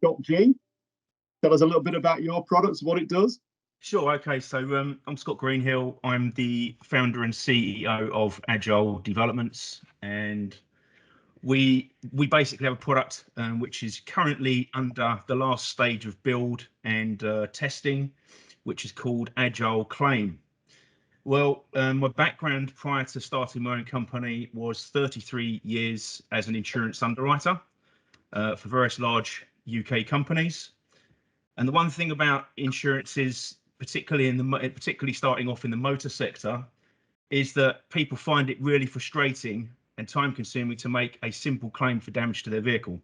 Scott G. Tell us a little bit about your products, what it does. Sure. Okay. So I'm Scott Greenhill. I'm the founder and CEO of Agile Developments, and we basically have a product which is currently under the last stage of build and testing, which is called Agile Claim. Well, my background prior to starting my own company was 33 years as an insurance underwriter for various large UK companies. And the one thing about insurance is, particularly starting off in the motor sector, is that people find it really frustrating and time consuming to make a simple claim for damage to their vehicle.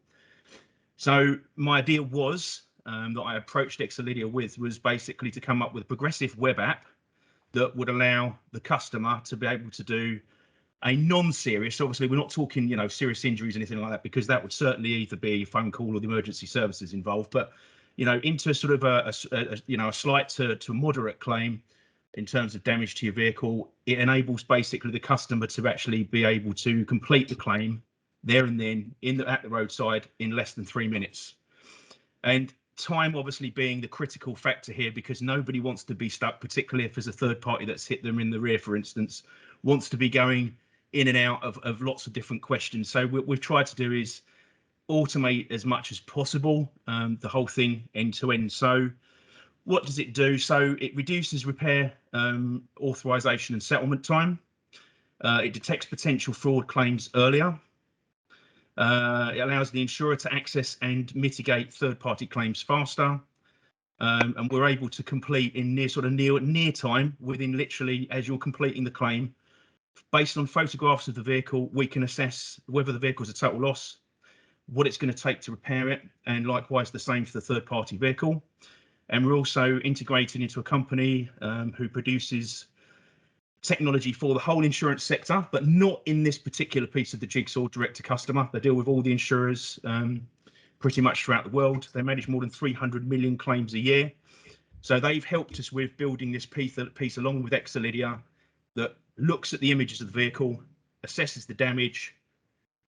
So my idea was that I approached Excelledia with was basically to come up with a progressive web app that would allow the customer to be able to do a non-serious, obviously we're not talking, serious injuries, anything like that, because that would certainly either be a phone call or the emergency services involved, but into sort of a slight to moderate claim in terms of damage to your vehicle. It enables basically the customer to actually be able to complete the claim there and then at the roadside in less than 3 minutes. And time obviously being the critical factor here, because nobody wants to be stuck, particularly if there's a third party that's hit them in the rear, for instance, wants to be going in and out of lots of different questions. So what we've tried to do is automate as much as possible, the whole thing end to end. So what does it do? So it reduces repair, authorization and settlement time. It detects potential fraud claims earlier. It allows the insurer to access and mitigate third-party claims faster. And we're able to complete in near time, within literally as you're completing the claim. Based on photographs of the vehicle, we can assess whether the vehicle is a total loss, what it's going to take to repair it, and likewise the same for the third party vehicle. And we're also integrated into a company who produces technology for the whole insurance sector, but not in this particular piece of the jigsaw direct to customer. They deal with all the insurers pretty much throughout the world. They manage more than 300 million claims a year. So they've helped us with building this piece along with Excelledia that looks at the images of the vehicle, assesses the damage,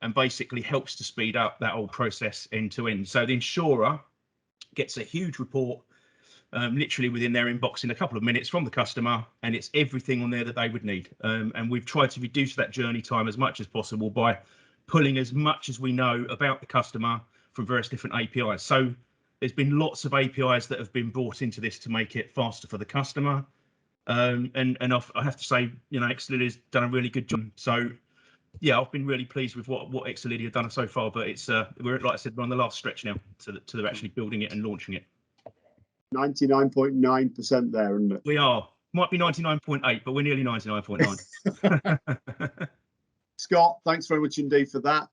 and basically helps to speed up that whole process end to end. So the insurer gets a huge report literally within their inbox in a couple of minutes from the customer, and it's everything on there that they would need. And we've tried to reduce that journey time as much as possible by pulling as much as we know about the customer from various different APIs. So there's been lots of APIs that have been brought into this to make it faster for the customer. And I have to say, Excelledia's done a really good job. So yeah, I've been really pleased with what Excelledia have done so far, but it's we're, like I said, we're on the last stretch now to actually building it and launching it. 99.9% there, isn't it? We are. Might be 99.8, but we're nearly 99.9. Scott, thanks very much indeed for that.